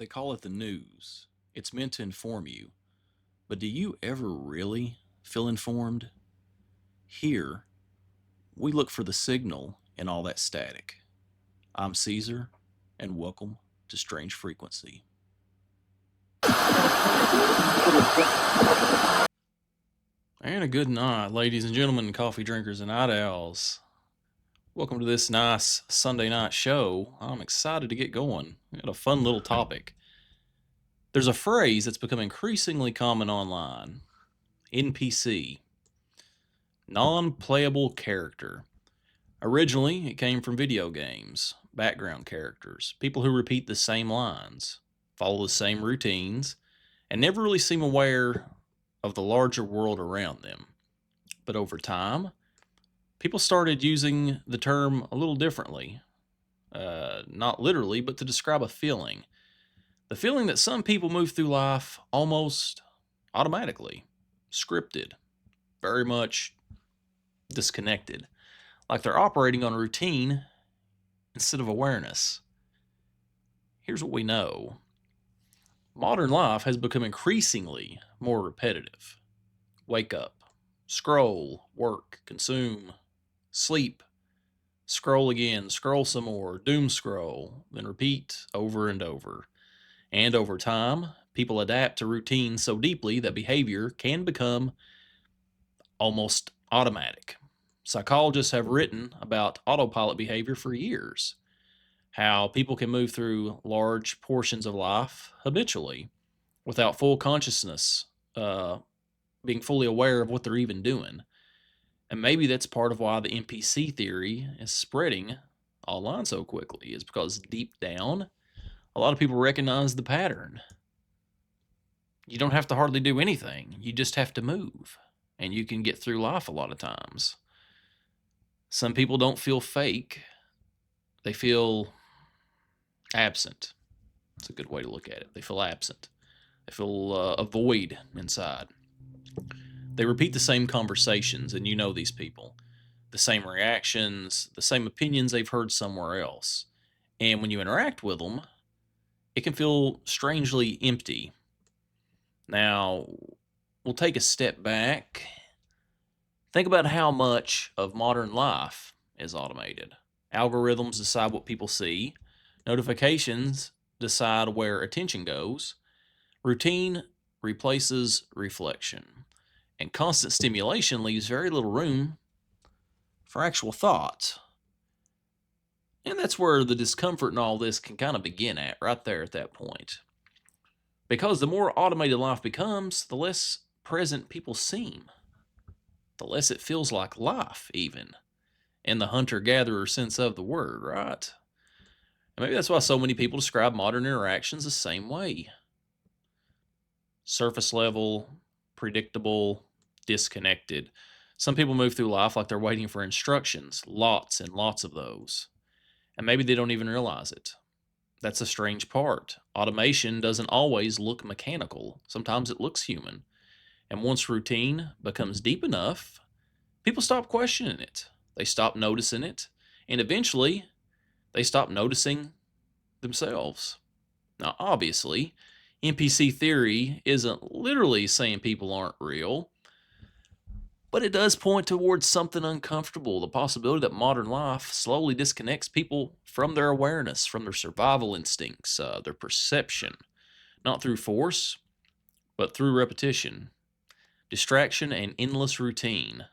They call it the news. It's meant to inform you. But do you ever really feel informed? Here, we look for the signal in all that static. I'm Caesar, and welcome to Strange Frequency. And a good night, ladies and gentlemen, coffee drinkers and night owls. Welcome to this nice Sunday night show. I'm excited to get going. We got a fun little topic. There's a phrase that's become increasingly common online. NPC. Non-playable character. Originally, it came from video games, background characters, people who repeat the same lines, follow the same routines, and never really seem aware of the larger world around them. But over time, people started using the term a little differently. Not literally, but to describe a feeling. The feeling that some people move through life almost automatically, scripted, very much disconnected, like they're operating on routine instead of awareness. Here's what we know. Modern life has become increasingly more repetitive. Wake up, scroll, work, consume, sleep, scroll again, scroll some more, doom scroll, then repeat over and over. And over time, people adapt to routine so deeply that behavior can become almost automatic. Psychologists have written about autopilot behavior for years, how people can move through large portions of life habitually without full consciousness, being fully aware of what they're even doing. And maybe that's part of why the NPC theory is spreading online so quickly, is because deep down, a lot of people recognize the pattern. You don't have to hardly do anything. You just have to move, and you can get through life a lot of times. Some people don't feel fake. They feel absent. It's a good way to look at it. They feel absent. They feel a void inside. They repeat the same conversations, and you know these people. The same reactions, the same opinions they've heard somewhere else. And when you interact with them, it can feel strangely empty. Now, we'll take a step back. Think about how much of modern life is automated. Algorithms decide what people see. Notifications decide where attention goes. Routine replaces reflection. And constant stimulation leaves very little room for actual thought. And that's where the discomfort in all this can kind of begin at, right there at that point. Because the more automated life becomes, the less present people seem. The less it feels like life, even. In the hunter-gatherer sense of the word, right? And maybe that's why so many people describe modern interactions the same way. Surface level, predictable, disconnected. Some people move through life like they're waiting for instructions, lots and lots of those. And maybe they don't even realize it. That's a strange part. Automation doesn't always look mechanical. Sometimes it looks human. And once routine becomes deep enough, people stop questioning it. They stop noticing it. And eventually, they stop noticing themselves. Now, obviously, NPC theory isn't literally saying people aren't real, but it does point towards something uncomfortable, the possibility that modern life slowly disconnects people from their awareness, from their survival instincts, their perception, not through force, but through repetition, distraction, and endless routine.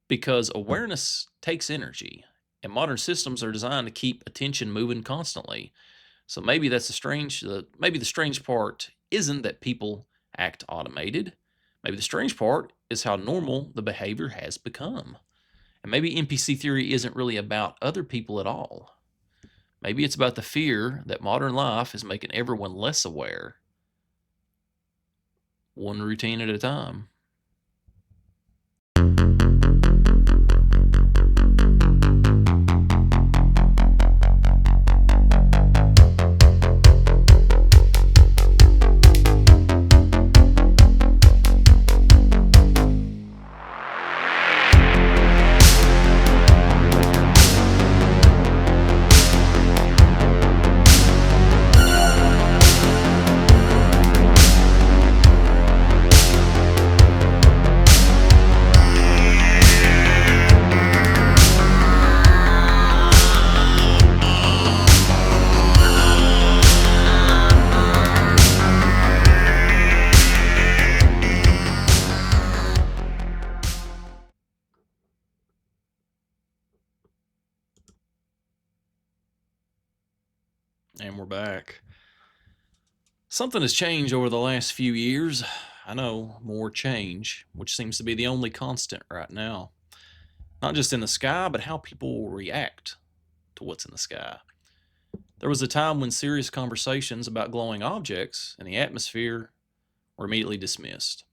Because awareness takes energy, and modern systems are designed to keep attention moving constantly. So maybe that's maybe the strange part isn't that people act automated. Maybe the strange part is how normal the behavior has become. And maybe NPC theory isn't really about other people at all. Maybe it's about the fear that modern life is making everyone less aware, one routine at a time. And we're back. Something has changed over the last few years. I know, more change, which seems to be the only constant right now. Not just in the sky, but how people react to what's in the sky. There was a time when serious conversations about glowing objects in the atmosphere were immediately dismissed.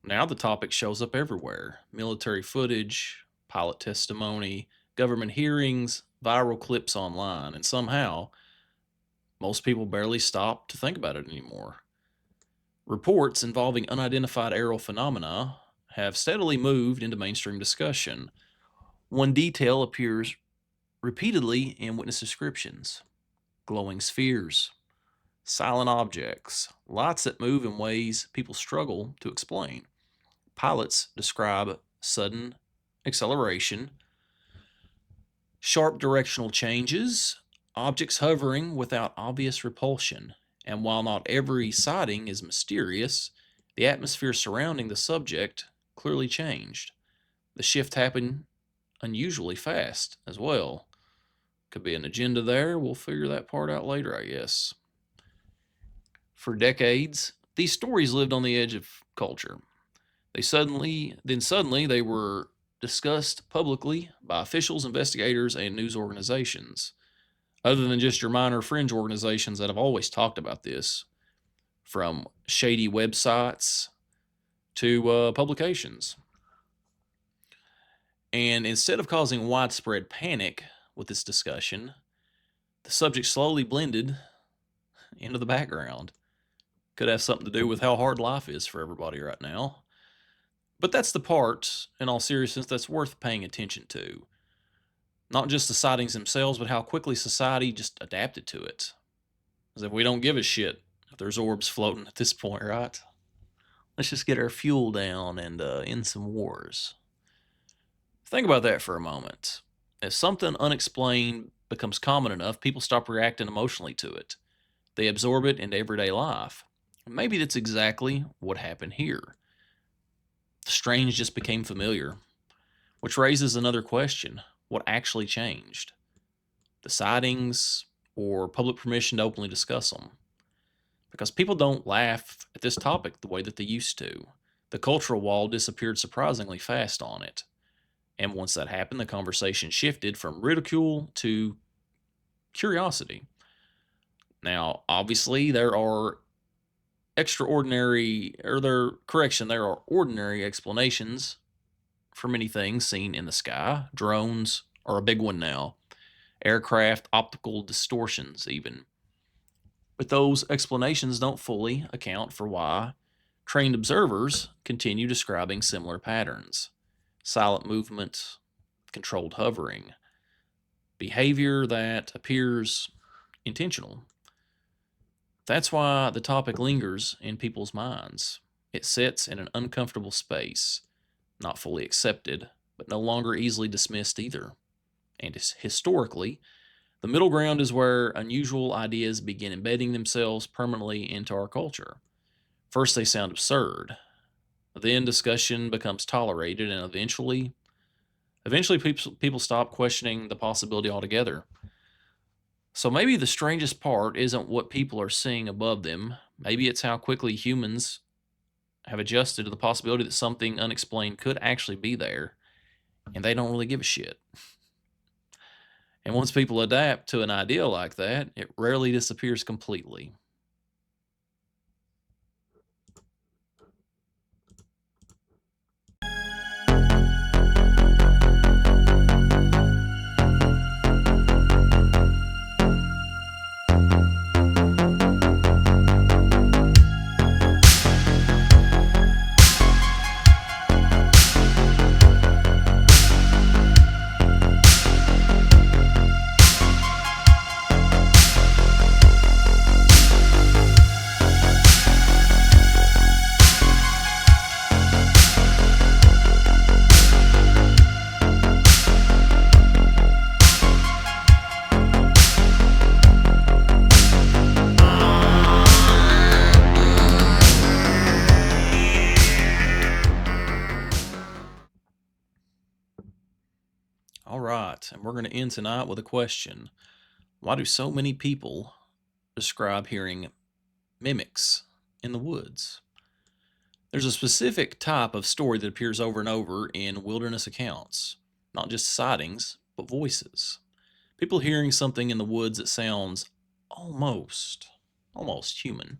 Now the topic shows up everywhere: military footage, pilot testimony, government hearings, viral clips online, and somehow most people barely stop to think about it anymore. Reports involving unidentified aerial phenomena have steadily moved into mainstream discussion. One detail appears repeatedly in witness descriptions: glowing spheres, silent objects, lights that move in ways people struggle to explain. Pilots describe sudden acceleration, sharp directional changes, objects hovering without obvious repulsion. And while not every sighting is mysterious, the atmosphere surrounding the subject clearly changed. The shift happened unusually fast as well. Could be an agenda there. We'll figure that part out later, I guess. For decades, these stories lived on the edge of culture. Suddenly they were discussed publicly by officials, investigators, and news organizations. Other than just your minor fringe organizations that have always talked about this, from shady websites to publications. And instead of causing widespread panic with this discussion, the subject slowly blended into the background. Could have something to do with how hard life is for everybody right now. But that's the part, in all seriousness, that's worth paying attention to. Not just the sightings themselves, but how quickly society just adapted to it. As if we don't give a shit if there's orbs floating at this point, right? Let's just get our fuel down and end some wars. Think about that for a moment. If something unexplained becomes common enough, people stop reacting emotionally to it. They absorb it into everyday life. Maybe that's exactly what happened here. The strange just became familiar, which raises another question: what actually changed? The sightings or public permission to openly discuss them? Because people don't laugh at this topic the way that they used to. The cultural wall disappeared surprisingly fast on it. And once that happened, the conversation shifted from ridicule to curiosity. Now, obviously, there are there are ordinary explanations for many things seen in the sky. Drones are a big one now. Aircraft, optical distortions, even. But those explanations don't fully account for why trained observers continue describing similar patterns: silent movement, controlled hovering, behavior that appears intentional. That's why the topic lingers in people's minds. It sits in an uncomfortable space, not fully accepted, but no longer easily dismissed either. And historically, the middle ground is where unusual ideas begin embedding themselves permanently into our culture. First, they sound absurd. Then discussion becomes tolerated, and eventually people stop questioning the possibility altogether. So maybe the strangest part isn't what people are seeing above them. Maybe it's how quickly humans have adjusted to the possibility that something unexplained could actually be there, and they don't really give a shit. And once people adapt to an idea like that, it rarely disappears completely. All right, and we're going to end tonight with a question: why do so many people describe hearing mimics in the woods. There's a specific type of story that appears over and over in wilderness accounts, not just sightings, but voices. People hearing something in the woods that sounds almost, almost human,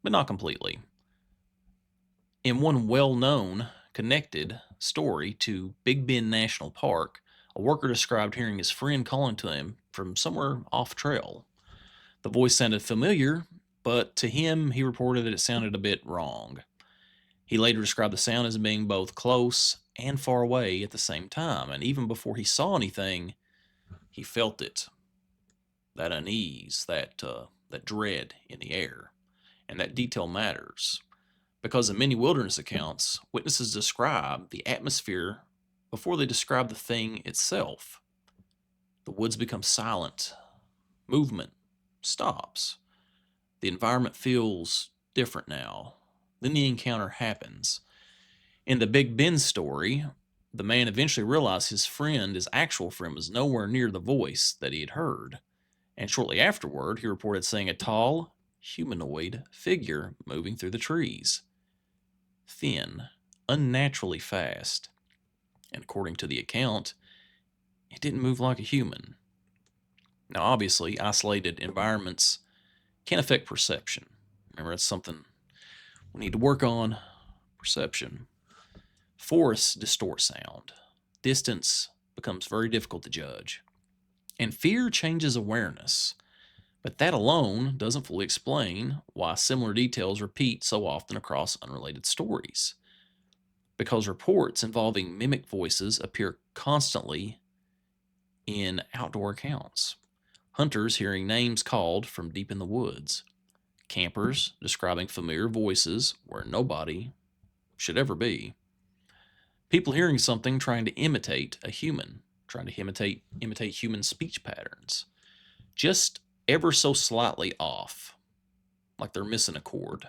but not completely. In one well known, connected story to Big Bend National Park, a worker described hearing his friend calling to him from somewhere off trail. The voice sounded familiar, but to him, he reported that it sounded a bit wrong. He later described the sound as being both close and far away at the same time, and even before he saw anything, he felt it, that unease, that dread in the air. And that detail matters because in many wilderness accounts, witnesses describe the atmosphere before they describe the thing itself. The woods become silent, movement stops, the environment feels different now. Then the encounter happens. In the Big Ben story, the man eventually realized his actual friend, was nowhere near the voice that he had heard. And shortly afterward, he reported seeing a tall, humanoid figure moving through the trees. Thin, unnaturally fast. And according to the account, it didn't move like a human. Now, obviously, isolated environments can affect perception. Remember, that's something we need to work on. Perception. Forests distort sound. Distance becomes very difficult to judge. And fear changes awareness. But that alone doesn't fully explain why similar details repeat so often across unrelated stories. Because reports involving mimic voices appear constantly in outdoor accounts. Hunters hearing names called from deep in the woods. Campers describing familiar voices where nobody should ever be. People hearing something trying to imitate a human, trying to imitate human speech patterns. Just ever so slightly off, like they're missing a chord.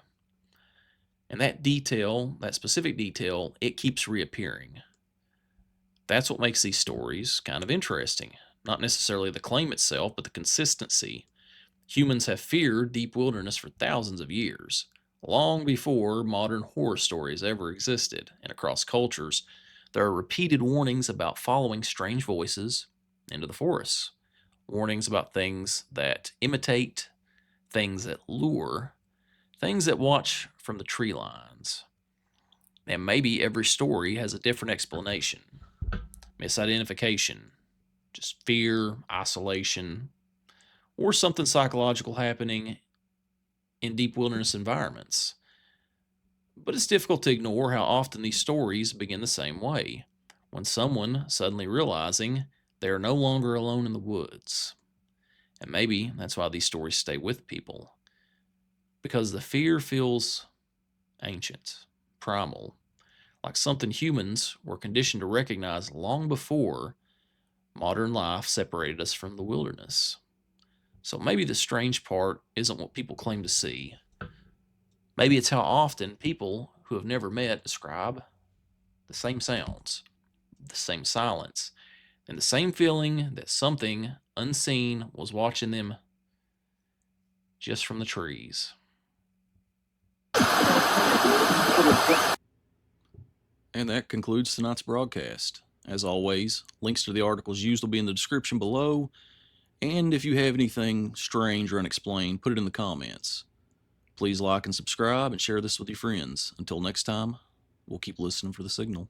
And that detail, that specific detail, it keeps reappearing. That's what makes these stories kind of interesting. Not necessarily the claim itself, but the consistency. Humans have feared deep wilderness for thousands of years, long before modern horror stories ever existed. And across cultures, there are repeated warnings about following strange voices into the forests. Warnings about things that imitate, things that lure, things that watch from the tree lines. And maybe every story has a different explanation. Misidentification, just fear, isolation, or something psychological happening in deep wilderness environments. But it's difficult to ignore how often these stories begin the same way, when someone suddenly realizing they are no longer alone in the woods. And maybe that's why these stories stay with people, because the fear feels ancient, primal, like something humans were conditioned to recognize long before modern life separated us from the wilderness. So maybe the strange part isn't what people claim to see. Maybe it's how often people who have never met describe the same sounds, the same silence, and the same feeling that something unseen was watching them just from the trees. And that concludes tonight's broadcast. As always, links to the articles used will be in the description below. And if you have anything strange or unexplained, put it in the comments. Please like and subscribe and share this with your friends. Until next time, we'll keep listening for the signal.